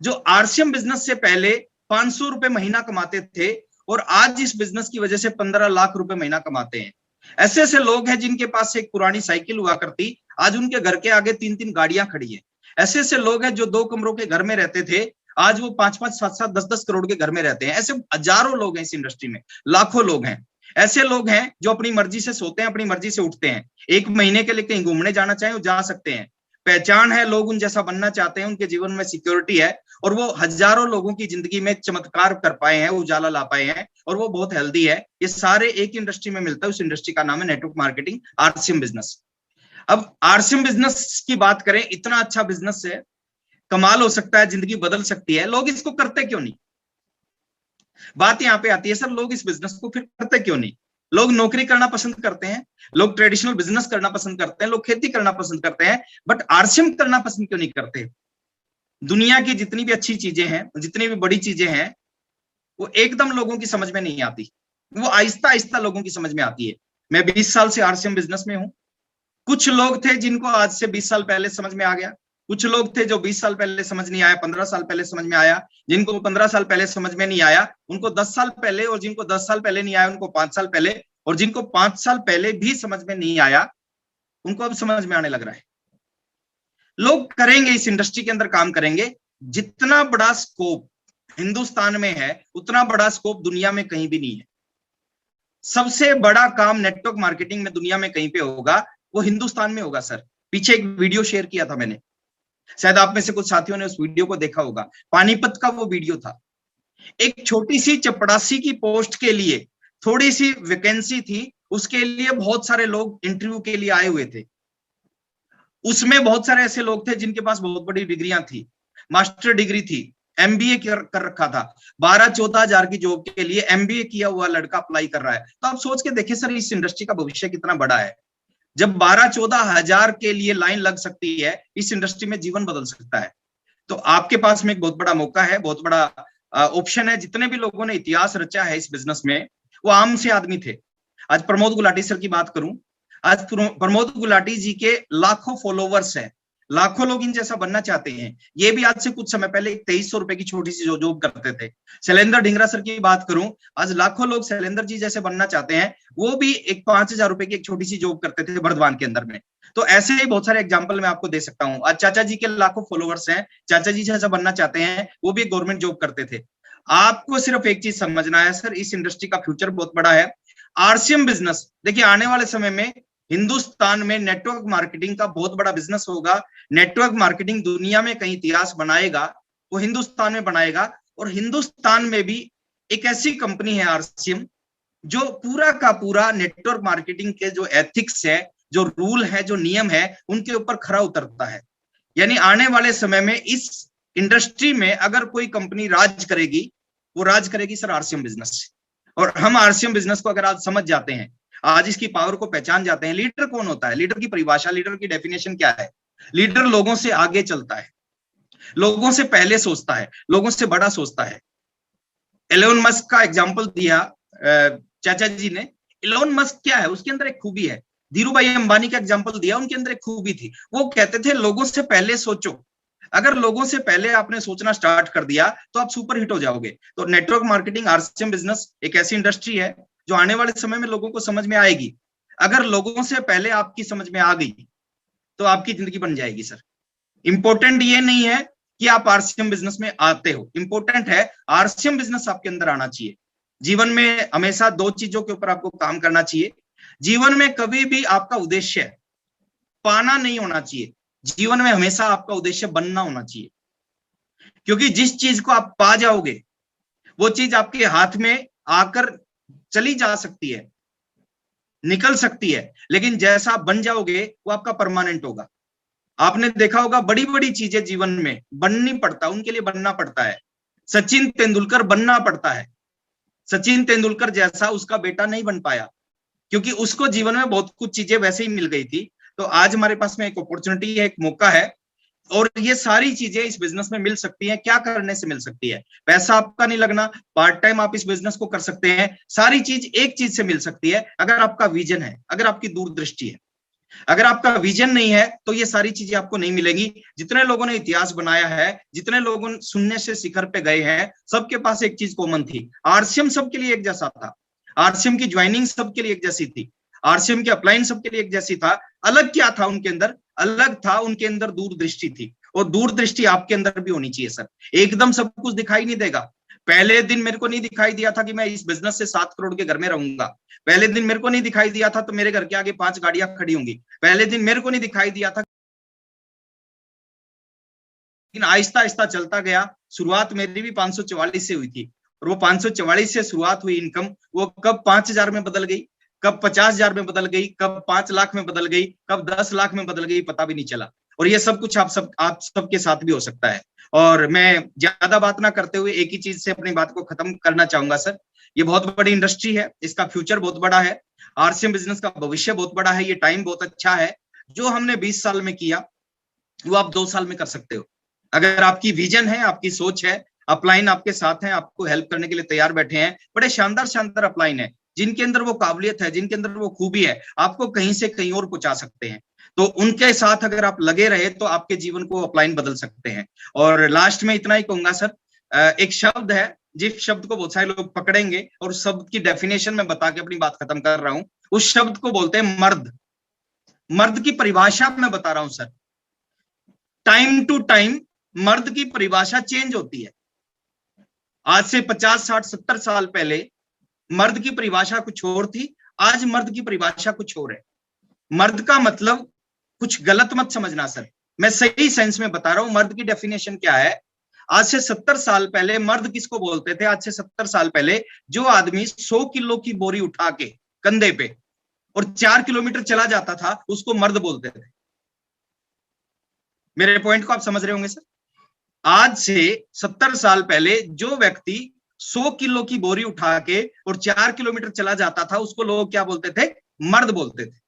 जो RCM business से पहले 500 रुपए महीना कमाते थे और आज इस बिजनेस की वजह से 15 लाख रुपए महीना कमाते हैं। ऐसे ऐसे लोग हैं जिनके पास एक पुरानी साइकिल हुआ करती, आज उनके घर के आगे 3-3 गाड़ियां खड़ी हैं। ऐसे ऐसे लोग हैं जो 2 कमरों के घर में रहते थे, आज वो 5-5, 7-7, 10-10 करोड़ के घर में रहते हैं। ऐसे हजारों लोग हैं इस इंडस्ट्री में, लाखों लोग हैं। ऐसे लोग हैं जो अपनी मर्जी से सोते हैं, अपनी मर्जी से उठते हैं। एक महीने के लिए कहीं घूमने जाना चाहें वो जा सकते हैं। पहचान है, लोग उन जैसा बनना चाहते हैं, उनके जीवन में सिक्योरिटी है और वो हजारों लोगों की जिंदगी में चमत्कार कर पाए हैं, उजाला ला पाए हैं और वो बहुत हेल्दी है। ये सारे एक इंडस्ट्री में मिलता है, उस इंडस्ट्री का नाम है नेटवर्क मार्केटिंग, आरसीएम बिजनेस। अब आरसीएम बिजनेस की बात करें, इतना अच्छा बिजनेस है, कमाल हो सकता है, जिंदगी बदल सकती है, लोग इसको करते क्यों नहीं? बात यहां पे आती है सर, लोग इस बिजनेस को फिर करते क्यों नहीं? लोग नौकरी करना पसंद करते हैं, लोग ट्रेडिशनल बिजनेस करना पसंद करते हैं, लोग खेती करना पसंद करते हैं, बट आरसीएम करना पसंद क्यों नहीं करते? दुनिया की जितनी भी अच्छी चीजें हैं, जितनी भी बड़ी चीजें हैं, वो एकदम लोगों की समझ में नहीं आती, वो आहिस्ता आहिस्ता लोगों की समझ में आती है। मैं 20 साल से आरसीएम बिजनेस में हूं। कुछ लोग थे जिनको आज से 20 साल पहले समझ में आ गया, कुछ लोग थे जो 20 साल पहले समझ नहीं आया, 15 साल पहले समझ में आया, जिनको 15 साल पहले समझ में नहीं आया उनको 10 साल पहले, और जिनको 10 साल पहले नहीं आया उनको 5 साल पहले, और जिनको 5 साल पहले भी समझ में नहीं आया उनको अब समझ में आने लग रहा है। लोग करेंगे, इस इंडस्ट्री के अंदर काम करेंगे। जितना बड़ा स्कोप हिंदुस्तान में है उतना बड़ा स्कोप दुनिया में कहीं भी नहीं है। सबसे बड़ा काम नेटवर्क मार्केटिंग में दुनिया में कहीं पे होगा वो हिंदुस्तान में होगा सर। पीछे एक वीडियो शेयर किया था मैंने, शायद आप में से कुछ साथियों ने उस वीडियो को देखा होगा, पानीपत का वो वीडियो था। एक छोटी सी चपड़ासी की पोस्ट के लिए थोड़ी सी वैकेंसी थी, उसके लिए बहुत सारे लोग इंटरव्यू के लिए आए हुए थे। उसमें बहुत सारे ऐसे लोग थे जिनके पास बहुत बड़ी डिग्रियां थी, मास्टर डिग्री थी, एमबीए कर रखा था। 12-14 हजार की जॉब के लिए एमबीए किया हुआ लड़का अप्लाई कर रहा है। तो आप सोच के देखिए सर, इस इंडस्ट्री का भविष्य कितना बड़ा है। जब 12-14 हजार के लिए लाइन लग सकती है, इस इंडस्ट्री में जीवन बदल सकता है। तो आपके पास में एक बहुत बड़ा मौका है, बहुत बड़ा ऑप्शन है। जितने भी लोगों ने इतिहास रचा है इस बिजनेस में वो आम से आदमी थे। आज प्रमोद गुलाटी सर की बात करूं, आज प्रमोद गुलाटी जी के लाखों फॉलोवर्स हैं, लाखों लोग इन जैसा बनना चाहते हैं। ये भी आज से कुछ समय पहले 2300 रुपए की छोटी सी जॉब करते थे। शैलेंद्र ढींगरा सर की बात करूं, आज लाखों लोग शैलेंद्र जी जैसे बनना चाहते हैं। वो भी एक 5000 रुपए की एक छोटी सी जॉब करते थे बर्धमान के अंदर में। तो ऐसे ही बहुत सारे एग्जाम्पल मैं आपको दे सकता हूं। आज चाचा जी के लाखों फॉलोवर्स हैं, चाचा जी जैसा बनना चाहते हैं, वो भी गवर्नमेंट जॉब करते थे। आपको सिर्फ एक चीज समझना है सर, इस इंडस्ट्री का फ्यूचर बहुत बड़ा है। आरसीएम बिजनेस देखिए, आने वाले समय में हिंदुस्तान में नेटवर्क मार्केटिंग का बहुत बड़ा बिजनेस होगा। नेटवर्क मार्केटिंग दुनिया में कहीं इतिहास बनाएगा, वो हिंदुस्तान में बनाएगा। और हिंदुस्तान में भी एक ऐसी कंपनी है आरसीएम, जो पूरा का पूरा नेटवर्क मार्केटिंग के जो एथिक्स है, जो रूल है, जो नियम है, उनके ऊपर खरा उतरता है। यानी आने वाले समय में इस इंडस्ट्री में अगर कोई कंपनी राज करेगी, वो राज करेगी सर आरसीएम बिजनेस से। और हम आरसीएम बिजनेस को अगर आज समझ जाते हैं, आज इसकी पावर को पहचान जाते हैं। लीडर कौन होता है, लीडर की परिभाषा, लीडर की डेफिनेशन क्या है? लीडर लोगों से आगे चलता है, लोगों से पहले सोचता है, लोगों से बड़ा सोचता है। एलोन मस्क का एग्जांपल दिया चाचा जी ने। एलोन मस्क क्या है, उसके अंदर एक खूबी है। धीरू भाई अंबानी का एग्जांपल दिया, उनके अंदर एक खूबी थी, वो कहते थे लोगों से पहले सोचो। अगर लोगों से पहले आपने सोचना स्टार्ट कर दिया तो आप सुपर हिट हो जाओगे। तो नेटवर्क मार्केटिंग, आरसीएम बिजनेस एक ऐसी इंडस्ट्री है जो आने वाले समय में लोगों को समझ में आएगी। अगर लोगों से पहले आपकी समझ में आ गई तो आपकी जिंदगी बन जाएगी सर। इंपॉर्टेंट ये नहीं है कि आप आरसीएम बिजनेस में आते हो, इंपॉर्टेंट है आरसीएम बिजनेस आपके अंदर आना चाहिए। जीवन में हमेशा 2 चीजों के ऊपर आपको काम करना चाहिए। जीवन में कभी भी आपका उद्देश्य पाना नहीं होना चाहिए, जीवन में हमेशा आपका उद्देश्य बनना होना चाहिए। क्योंकि जिस चीज को आप पा जाओगे वो चीज आपके हाथ में आकर चली जा सकती है, निकल सकती है, लेकिन जैसा बन जाओगे वो आपका परमानेंट होगा। आपने देखा होगा बड़ी बड़ी चीजें जीवन में बननी पड़ता है, उनके लिए बनना पड़ता है। सचिन तेंदुलकर बनना पड़ता है। सचिन तेंदुलकर जैसा उसका बेटा नहीं बन पाया, क्योंकि उसको जीवन में बहुत कुछ चीजें वैसे ही मिल गई थी। तो आज हमारे पास में एक अपॉर्चुनिटी है, एक मौका है, और ये सारी चीजें इस बिजनेस में मिल सकती हैं। क्या करने से मिल सकती है? पैसा आपका नहीं लगना, पार्ट टाइम आप इस बिजनेस को कर सकते हैं। सारी चीज एक चीज से मिल सकती है, अगर आपका विजन है, अगर आपकी दूरदृष्टि है। अगर आपका विजन नहीं है तो ये सारी चीजें आपको नहीं मिलेंगी। जितने लोगों ने इतिहास बनाया है, जितने लोगों शून्य से शिखर पे गए हैं, सबके पास एक चीज कॉमन थी, आरसीएम सबके लिए एक जैसा था, आरसीएम की ज्वाइनिंग सबके लिए एक जैसी थी, आरसीएम की अपलाइन सबके लिए एक जैसी था। अलग क्या था उनके अंदर? अलग था उनके अंदर दूरदृष्टि थी, और दूरदृष्टि आपके अंदर भी होनी चाहिए सर। एकदम सब कुछ दिखाई नहीं देगा। पहले दिन मेरे को नहीं दिखाई दिया था कि मैं इस बिजनेस से 7 करोड़ के घर में रहूंगा। पहले दिन मेरे को नहीं दिखाई दिया था तो मेरे घर के आगे 5 गाड़ियां खड़ी होंगी। पहले दिन मेरे को नहीं दिखाई दिया था, लेकिन आहिस्ता आहिस्ता चलता गया। शुरुआत मेरी भी 544 से हुई थी, और वो 544 से शुरुआत हुई इनकम, वो कब 5,000 में बदल गई, कब 50,000 में बदल गई, कब 5 लाख में बदल गई, कब 10 लाख में बदल गई, पता भी नहीं चला। और ये सब कुछ आप सबके साथ भी हो सकता है। और मैं ज्यादा बात ना करते हुए एक ही चीज से अपनी बात को खत्म करना चाहूंगा सर। ये बहुत बड़ी इंडस्ट्री है, इसका फ्यूचर बहुत बड़ा है, आरसीएम बिजनेस का भविष्य बहुत बड़ा है, ये टाइम बहुत अच्छा है। जो हमने 20 साल में किया वो आप 2 साल में कर सकते हो। अगर आपकी विजन है, आपकी सोच है, अपलाइन आपके साथ हैं, आपको हेल्प करने के लिए तैयार बैठे हैं, बड़े शानदार शानदार अपलाइन है, जिनके अंदर वो काबिलियत है, जिनके अंदर वो खूबी है, आपको कहीं से कहीं और पहुंचा सकते हैं। तो उनके साथ अगर आप लगे रहे तो आपके जीवन को अपलाइन बदल सकते हैं। और लास्ट में इतना ही कहूंगा सर, एक शब्द है जिस शब्द को बहुत सारे लोग पकड़ेंगे, और उस शब्द की डेफिनेशन में बता के अपनी बात खत्म कर रहा हूं। उस शब्द को बोलते हैं मर्द। मर्द की परिभाषा मैं बता रहा हूं सर। टाइम टू टाइम मर्द की परिभाषा चेंज होती है। आज से 50, 60, 70 साल पहले मर्द की परिभाषा कुछ और थी, आज मर्द की परिभाषा कुछ और है। मर्द का मतलब कुछ गलत मत समझना सर, मैं सही सेंस में बता रहा हूं। मर्द की डेफिनेशन क्या है? आज से 70 साल पहले मर्द किसको बोलते थे? आज से 70 साल पहले जो आदमी 100 किलो की बोरी उठा के कंधे पे और 4 किलोमीटर चला जाता था, उसको मर्द बोलते थे। मेरे पॉइंट को आप समझ रहे होंगे सर। आज से 70 साल पहले जो व्यक्ति 100 किलो की बोरी उठा के और 4 किलोमीटर चला जाता था, उसको लोग क्या बोलते थे? मर्द बोलते थे।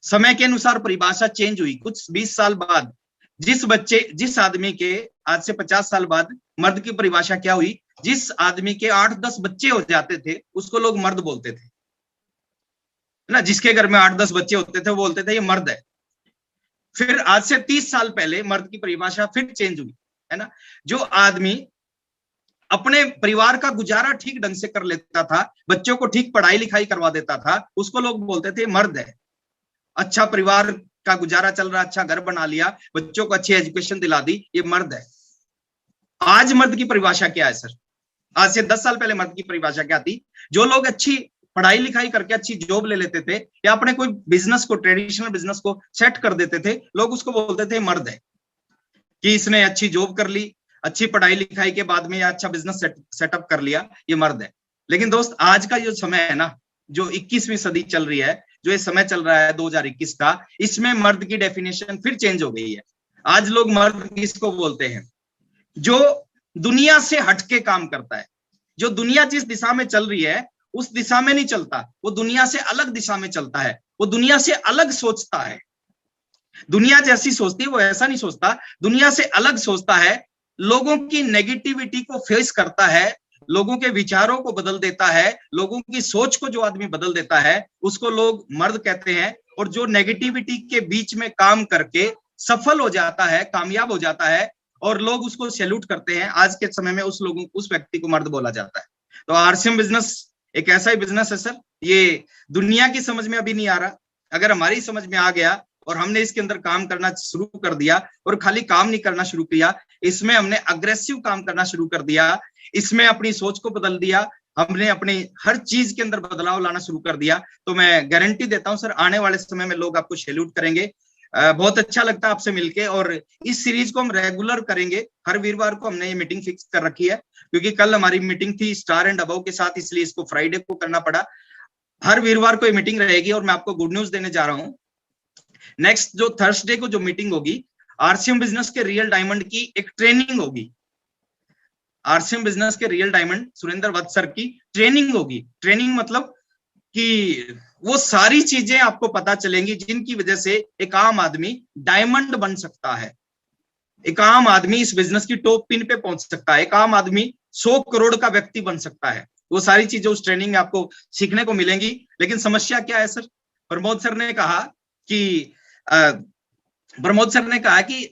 समय के अनुसार परिभाषा चेंज हुई। कुछ 20 साल बाद जिस आदमी के आज से 50 साल बाद मर्द की परिभाषा क्या हुई? जिस आदमी के 8-10 बच्चे हो जाते थे, उसको लोग मर्द बोलते थे ना। जिसके घर में 8-10 बच्चे होते थे वो बोलते थे ये मर्द है। फिर आज से 30 साल पहले मर्द की परिभाषा फिर चेंज हुई, है ना। जो आदमी अपने परिवार का गुजारा ठीक ढंग से कर लेता था, बच्चों को ठीक पढ़ाई लिखाई करवा देता था, उसको लोग बोलते थे मर्द है। अच्छा परिवार का गुजारा चल रहा, अच्छा घर बना लिया, बच्चों को अच्छी एजुकेशन दिला दी, ये मर्द है। आज मर्द की परिभाषा क्या है सर? आज से 10 साल पहले मर्द की परिभाषा क्या थी? जो लोग अच्छी पढ़ाई लिखाई करके अच्छी जॉब ले लेते थे, या अपने कोई बिजनेस को, ट्रेडिशनल बिजनेस को सेट कर देते थे, लोग उसको बोलते थे मर्द है, कि इसने अच्छी जॉब कर ली, अच्छी पढ़ाई लिखाई के बाद में या अच्छा बिजनेस सेटअप कर लिया, ये मर्द है। लेकिन दोस्त आज का जो समय है ना, जो 21वीं सदी चल रही है, जो ये समय चल रहा है 2021 का, इसमें मर्द की डेफिनेशन फिर चेंज हो गई है। आज लोग मर्द किसको बोलते हैं? जो दुनिया से हटके काम करता है, जो दुनिया जिस दिशा में चल रही है उस दिशा में नहीं चलता, वो दुनिया से अलग दिशा में चलता है, वो दुनिया से अलग सोचता है। दुनिया जैसी सोचती है वो ऐसा नहीं सोचता, दुनिया से अलग सोचता है, लोगों की नेगेटिविटी को फेस करता है, लोगों के विचारों को बदल देता है, लोगों की सोच को जो आदमी बदल देता है उसको लोग मर्द कहते हैं। और जो नेगेटिविटी के बीच में काम करके सफल हो जाता है, कामयाब हो जाता है, और लोग उसको सैल्यूट करते हैं, आज के समय में उस व्यक्ति को मर्द बोला जाता है। तो आरसीएम बिजनेस एक ऐसा ही बिजनेस है सर, ये दुनिया की समझ में अभी नहीं आ रहा। अगर हमारी समझ में आ गया और हमने इसके अंदर काम करना शुरू कर दिया, और खाली काम नहीं करना शुरू किया, इसमें हमने अग्रेसिव काम करना शुरू कर दिया, इसमें अपनी सोच को बदल दिया, हमने अपनी हर चीज के अंदर बदलाव लाना शुरू कर दिया, तो मैं गारंटी देता हूं सर आने वाले समय में लोग आपको सैल्यूट करेंगे। बहुत अच्छा लगता है आपसे मिलके, और इस सीरीज को हम रेगुलर करेंगे। हर वीरवार को हमने ये मीटिंग फिक्स कर रखी है, क्योंकि कल हमारी मीटिंग थी स्टार एंड अबव के साथ, इसलिए इसको फ्राइडे को करना पड़ा। हर वीरवार को ये मीटिंग रहेगी, और मैं आपको गुड न्यूज देने जा रहा हूं। नेक्स्ट जो थर्सडे को जो मीटिंग होगी, आरसीएम बिजनेस के रियल डायमंड की एक ट्रेनिंग होगी। आरसीएम बिजनेस के रियल डायमंड सुरेंद्र वत्स सर की ट्रेनिंग होगी। ट्रेनिंग मतलब कि वो सारी चीजें आपको पता चलेंगी जिनकी वजह से एक आम आदमी डायमंड बन सकता है, एक आम आदमी इस बिजनेस की टॉप पिन पे पहुंच सकता है, एक आम आदमी 100 करोड़ का व्यक्ति बन सकता है। वो सारी चीजें उस ट्रेनिंग में आपको सीखने को मिलेंगी। लेकिन समस्या क्या है सर? प्रमोद सर ने कहा कि प्रमोद सर ने कहा कि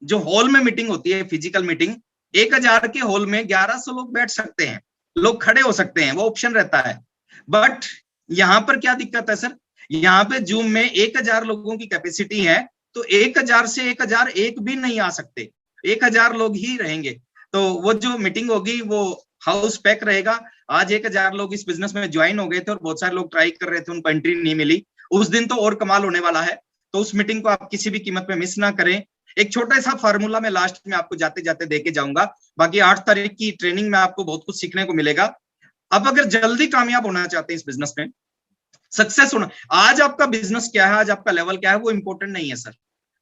जो हॉल में मीटिंग होती है, फिजिकल मीटिंग, 1000 के हॉल में 1100 लोग बैठ सकते हैं, लोग खड़े हो सकते हैं, वो ऑप्शन रहता है। बट यहाँ पर क्या दिक्कत है सर, यहाँ पे जूम में 1000 लोगों की कैपेसिटी है, तो 1000 से 1001 भी नहीं आ सकते, 1000 लोग ही रहेंगे। तो वो जो मीटिंग होगी वो हाउस पैक रहेगा। आज 1000 लोग इस बिजनेस में ज्वाइन हो गए थे और बहुत सारे लोग ट्राई कर रहे थे, उनको एंट्री नहीं मिली। उस दिन तो और कमाल होने वाला है, तो उस मीटिंग को आप किसी भी कीमत में मिस ना करें। एक छोटा सा फार्मूला मैं लास्ट में आपको जाते जाते देके जाऊंगा, बाकी 8 तारीख की ट्रेनिंग में आपको बहुत कुछ सीखने को मिलेगा। अब अगर जल्दी कामयाब होना चाहते हैं इस बिजनेस में, सक्सेस होना, आज आपका बिजनेस क्या है, आज आपका लेवल क्या है, वो इंपॉर्टेंट नहीं है सर।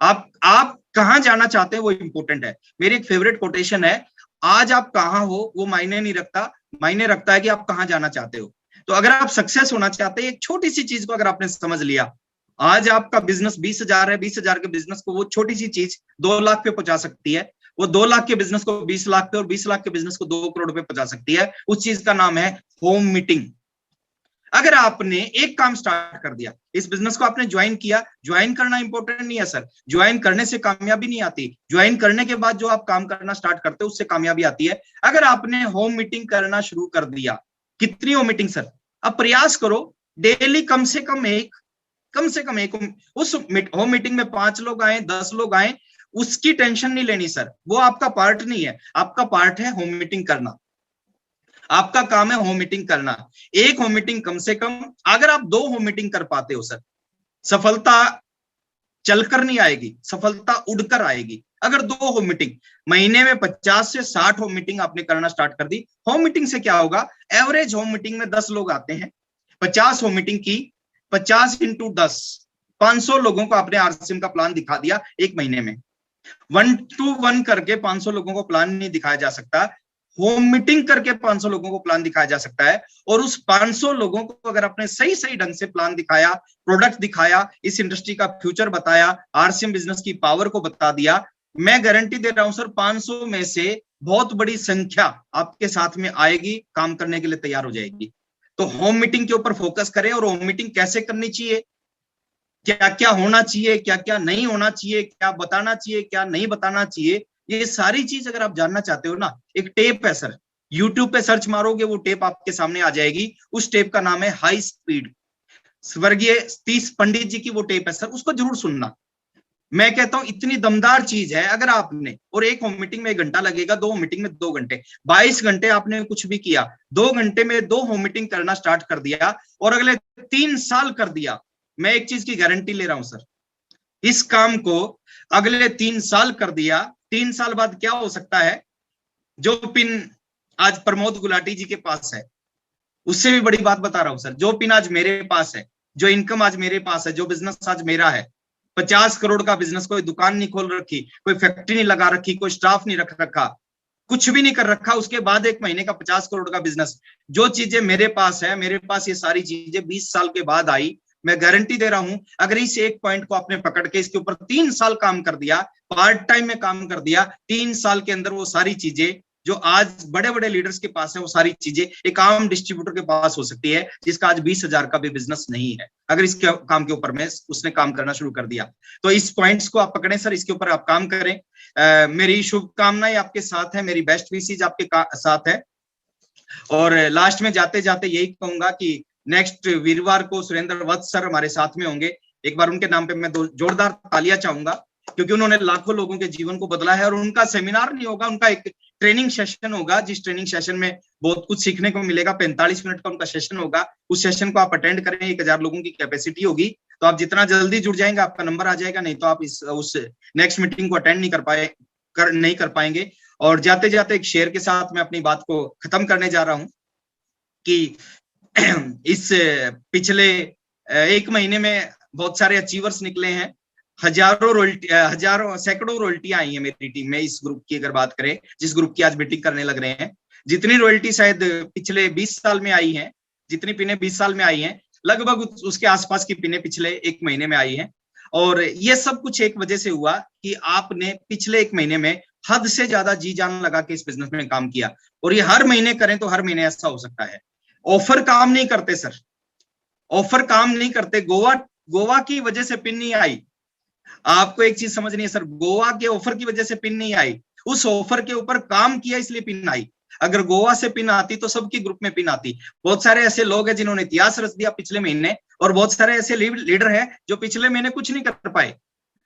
आप कहां जाना चाहते हैं वो इंपॉर्टेंट है। मेरी एक फेवरेट कोटेशन है, आज आप कहां हो वो मायने नहीं रखता, मायने रखता है कि आप कहां जाना चाहते हो। तो अगर आप सक्सेस होना चाहते हैं, एक छोटी सी चीज को अगर आपने समझ लिया, आज आपका बिजनेस 20,000 है, 20,000 के बिजनेस को वो छोटी सी चीज 2 लाख पे पहुंचा सकती है, वो 2 लाख के बिजनेस को 20 लाख पे और 20 लाख के बिजनेस को 2 करोड़ पे पहुंचा सकती है। उस चीज का नाम है होम मीटिंग। अगर आपने एक काम स्टार्ट कर दिया, इस बिजनेस को आपने ज्वाइन किया, ज्वाइन करना इंपॉर्टेंट नहीं है सर, ज्वाइन करने से कामयाबी नहीं आती, ज्वाइन करने के बाद जो आप काम करना स्टार्ट करते हो उससे कामयाबी आती है। अगर आपने होम मीटिंग करना शुरू कर दिया, कितनी होम मीटिंग सर, अब प्रयास करो डेली कम से कम एक उस होम मीटिंग में 5 लोग आए, 10 लोग आए, उसकी टेंशन नहीं लेनी सर, वो आपका पार्ट नहीं है। आपका पार्ट है होम मीटिंग करना, आपका काम है होम मीटिंग करना। एक होम मीटिंग कम से कम, अगर आप 2 होम मीटिंग कर पाते हो सर, सफलता चलकर नहीं आएगी, सफलता उड़कर आएगी। अगर 2 होम मीटिंग, महीने में 50 से 60 होम मीटिंग आपने करना स्टार्ट कर दी। होम मीटिंग से क्या होगा, एवरेज होम मीटिंग में 10 लोग आते हैं, 50 होम मीटिंग की, 50 इंटू 10, 500 लोगों को आपने आरसीएम का प्लान दिखा दिया एक महीने में। 1 to 1 करके 500 लोगों को प्लान नहीं दिखाया जा सकता, होम मीटिंग करके 500 लोगों को प्लान दिखाया जा सकता है। और उस 500 लोगों को अगर आपने सही सही ढंग से प्लान दिखाया, प्रोडक्ट दिखाया, इस इंडस्ट्री का फ्यूचर बताया, आरसीएम बिजनेस की पावर को बता दिया, मैं गारंटी दे रहा हूं सर, 500 में से बहुत बड़ी संख्या आपके साथ में आएगी, काम करने के लिए तैयार हो जाएगी। तो होम मीटिंग के ऊपर फोकस करें, और होम मीटिंग कैसे करनी चाहिए, क्या क्या होना चाहिए, क्या क्या नहीं होना चाहिए, क्या बताना चाहिए, क्या नहीं बताना चाहिए, ये सारी चीज अगर आप जानना चाहते हो ना, एक टेप है सर, यूट्यूब पे सर्च मारोगे वो टेप आपके सामने आ जाएगी। उस टेप का नाम है हाई स्पीड, स्वर्गीय सतीश पंडित जी की वो टेप है सर, उसको जरूर सुनना। मैं कहता हूं इतनी दमदार चीज है। अगर आपने, और एक होम मीटिंग में 1 घंटा लगेगा, 2 होम मीटिंग में 2 घंटे, 22 घंटे आपने कुछ भी किया, 2 घंटे में 2 होम मीटिंग करना स्टार्ट कर दिया, और अगले 3 साल कर दिया, मैं एक चीज की गारंटी ले रहा हूं सर, इस काम को अगले 3 साल कर दिया, 3 साल बाद क्या हो सकता है, जो पिन आज प्रमोद गुलाटी जी के पास है, उससे भी बड़ी बात बता रहा हूं सर, जो पिन आज मेरे पास है, जो इनकम आज मेरे पास है, जो बिजनेस आज मेरा है, 50 करोड़ का बिजनेस, कोई दुकान नहीं खोल रखी, कोई फैक्ट्री नहीं लगा रखी, कोई स्टाफ नहीं रख रखा, कुछ भी नहीं कर रखा, उसके बाद 1 महीने का 50 करोड़ का बिजनेस, जो चीजें मेरे पास है, मेरे पास ये सारी चीजें 20 साल के बाद आई। मैं गारंटी दे रहा हूं, अगर इस एक पॉइंट को आपने पकड़ के इसके ऊपर 3 साल काम कर दिया, पार्ट टाइम में काम कर दिया, 3 साल के अंदर वो सारी चीजें जो आज बड़े बड़े लीडर्स के पास है, वो सारी चीजें एक आम डिस्ट्रीब्यूटर के पास हो सकती है, जिसका आज 20,000 का भी बिजनेस नहीं है, अगर इसके काम के ऊपर में उसने काम करना शुरू कर दिया। तो इस पॉइंट्स को आप पकड़ें सर, इसके ऊपर आप काम करें। मेरी शुभकामनाएं आपके साथ है, मेरी बेस्ट विशेज आपके साथ है। और लास्ट में जाते जाते यही कहूंगा कि नेक्स्ट वीरवार को सुरेंद्र वत्स सर हमारे साथ में होंगे। एक बार उनके नाम पे मैं जोरदार तालियां चाहूंगा, क्योंकि उन्होंने लाखों लोगों के जीवन को बदला है। और उनका सेमिनार नहीं होगा, उनका एक ट्रेनिंग सेशन होगा, जिस ट्रेनिंग सेशन में बहुत कुछ सीखने को मिलेगा। 45 मिनट का उनका सेशन होगा, उस सेशन को आप अटेंड करें। 1000 लोगों की कैपेसिटी होगी, तो आप जितना जल्दी जुड़ जाएंगे आपका नंबर आ जाएगा, नहीं तो आप उस नेक्स्ट मीटिंग को अटेंड नहीं कर पाएंगे। और जाते जाते एक शेयर के साथ मैं अपनी बात को खत्म करने जा रहा हूं कि इस पिछले 1 महीने में बहुत सारे अचीवर्स निकले हैं, सैकड़ों रॉयल्टियां आई हैं मेरी टीम में। इस ग्रुप की अगर बात करें, जिस ग्रुप की आज मीटिंग करने लग रहे हैं, जितनी रॉयल्टी शायद पिछले 20 साल में आई है, जितनी पिनें 20 साल में आई हैं, लगभग उसके आसपास की पिनें पिछले 1 महीने में आई हैं। और ये सब कुछ एक वजह से हुआ कि आपने पिछले 1 महीने में हद से ज्यादा जी जान लगा के इस बिजनेस में काम किया। और ये हर महीने करें तो हर महीने ऐसा हो सकता है। ऑफर काम नहीं करते सर, ऑफर काम नहीं करते। गोवा गोवा की वजह से पिन नहीं आई। आपको एक चीज समझनी है सर, गोवा के ऑफर की वजह से पिन नहीं आई, उस ऑफर के ऊपर काम किया इसलिए पिन आई। अगर गोवा से पिन आती तो सबकी ग्रुप में पिन आती। बहुत सारे ऐसे लोग हैं जिन्होंने इतिहास रच दिया पिछले महीने, और बहुत सारे ऐसे लीडर हैं जो पिछले महीने कुछ नहीं कर पाए।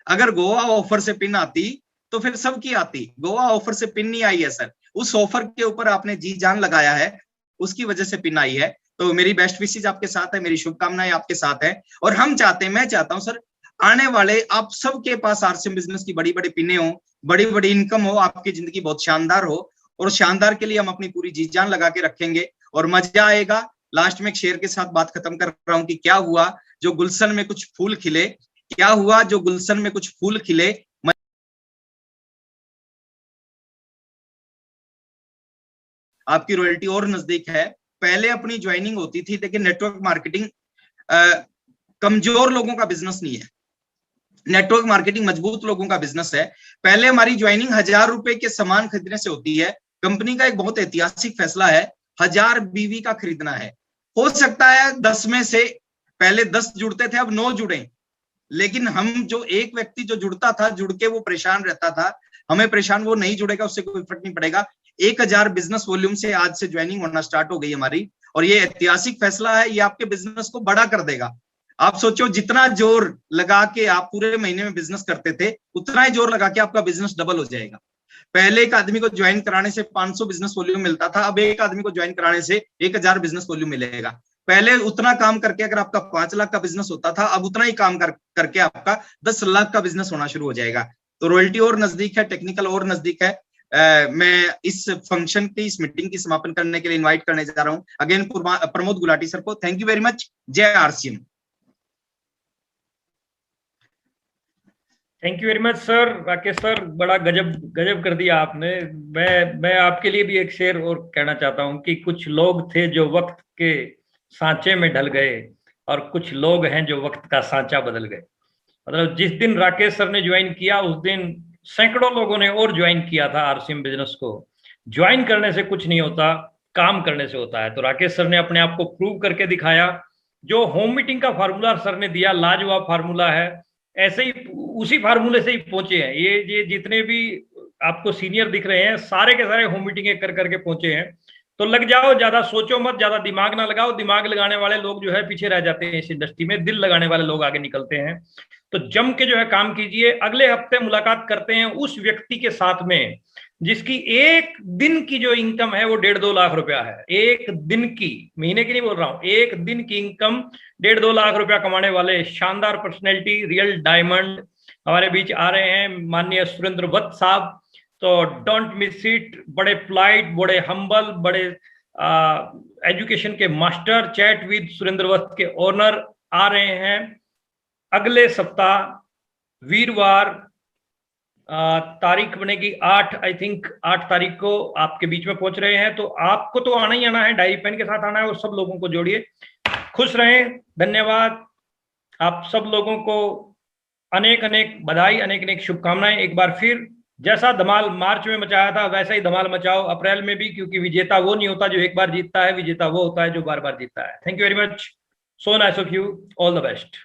अगर गोवा ऑफर से पिन आती तो फिर सबकी आती। गोवा ऑफर से पिन नहीं आई है सर, उस ऑफर के ऊपर आपने जी जान लगाया है, उसकी वजह से पिन आई है। तो मेरी बेस्ट विशेज आपके साथ है, मेरी शुभकामनाएं आपके साथ है। और हम चाहते हैं, मैं चाहता हूं सर, आने वाले आप सबके पास आरसीएम बिजनेस की बड़ी बड़ी पिने हो, बड़ी बड़ी इनकम हो, आपकी जिंदगी बहुत शानदार हो। और शानदार के लिए हम अपनी पूरी जी जान लगा के रखेंगे और मजा आएगा। लास्ट में एक शेर के साथ बात खत्म कर रहा हूं कि क्या हुआ जो गुलशन में कुछ फूल खिले, क्या हुआ जो गुलशन में कुछ फूल खिले। आपकी रॉयल्टी और नजदीक है। पहले अपनी ज्वाइनिंग होती थी, लेकिन नेटवर्क मार्केटिंग कमजोर लोगों का बिजनेस नहीं है, नेटवर्क मार्केटिंग मजबूत लोगों का बिजनेस है। पहले हमारी ज्वाइनिंग 1000 रुपए के सामान खरीदने से होती है। कंपनी का एक बहुत ऐतिहासिक फैसला है, 1000 बीवी का खरीदना है। हो सकता है 10 में से पहले 10 जुड़ते थे, अब 9 जुड़े, लेकिन हम जो एक व्यक्ति जो जुड़ता था, जुड़ के वो परेशान रहता था, हमें परेशान, वो नहीं जुड़ेगा, उससे कोई फर्क नहीं पड़ेगा। 1000 बिजनेस वॉल्यूम से आज से ज्वाइनिंग होना स्टार्ट हो गई हमारी, और ये ऐतिहासिक फैसला है, ये आपके बिजनेस को बड़ा कर देगा। आप सोचो, जितना जोर लगा के आप पूरे महीने में बिजनेस करते थे, उतना ही जोर लगा के आपका बिजनेस डबल हो जाएगा। पहले एक आदमी को ज्वाइन कराने से 500 बिजनेस वॉल्यूम मिलता था, अब एक आदमी को ज्वाइन कराने से 1000 बिजनेस वॉल्यूम मिलेगा। पहले उतना काम करके अगर आपका 5 लाख का बिजनेस होता था, अब उतना ही काम करके आपका 10 लाख का बिजनेस होना शुरू हो जाएगा। तो रॉयल्टी और नजदीक है, टेक्निकल और नजदीक है। मैं इस फंक्शन की, इस मीटिंग की समापन करने के लिए इनवाइट करने जा रहा हूं अगेन प्रमोद गुलाटी सर को। Thank you very much. जय RCM. Thank you very much sir. Rakesh sir, बड़ा गजब गजब कर दिया आपने। मैं आपके लिए भी एक शेर और कहना चाहता हूं कि कुछ लोग थे जो वक्त के सांचे में ढल गए, और कुछ लोग हैं जो वक्त का सांचा बदल गए। मतलब जिस दिन राकेश सर ने ज्वाइन किया, उस दिन सैकड़ों लोगों ने और ज्वाइन किया था आरसीएम बिजनेस को। ज्वाइन करने से कुछ नहीं होता, काम करने से होता है। तो राकेश सर ने अपने आप को प्रूव करके दिखाया। जो होम मीटिंग का फार्मूला सर ने दिया, लाजवाब फार्मूला है। ऐसे ही उसी फार्मूले से ही पहुंचे हैं ये जितने भी आपको सीनियर दिख रहे हैं, सारे के सारे होम मीटिंग कर करके पहुंचे हैं। तो लग जाओ, ज्यादा सोचो मत, ज्यादा दिमाग ना लगाओ। दिमाग लगाने वाले लोग जो है पीछे रह जाते हैं इस इंडस्ट्री में, दिल लगाने वाले लोग आगे निकलते हैं। तो जम के जो है काम कीजिए। अगले हफ्ते मुलाकात करते हैं उस व्यक्ति के साथ में जिसकी एक दिन की जो इनकम है वो 1.5-2 लाख रुपया है। एक दिन की, महीने की नहीं बोल रहा हूं, एक दिन की इनकम 1.5-2 लाख रुपया कमाने वाले शानदार पर्सनैलिटी, रियल डायमंड हमारे बीच आ रहे हैं, माननीय सुरेंद्र वत्स साहब। तो डोंट मिस इट। बड़े पोलाइट, बड़े हम्बल, बड़े एजुकेशन के मास्टर, चैट विद सुरेंद्र वत्स के ओनर आ रहे हैं अगले सप्ताह वीरवार। तारीख बनेगी 8, आई थिंक 8 तारीख को आपके बीच में पहुंच रहे हैं। तो आपको तो आना ही आना है, डायरी पेन के साथ आना है और सब लोगों को जोड़िए। खुश रहें। धन्यवाद आप सब लोगों को, अनेक अनेक बधाई, अनेक अनेक शुभकामनाएं। एक बार फिर जैसा धमाल मार्च में मचाया था वैसा ही धमाल मचाओ अप्रैल में भी, क्योंकि विजेता वो नहीं होता जो एक बार जीतता है, विजेता वो होता है जो बार बार जीतता है। Thank you very much. So nice of you. All the best.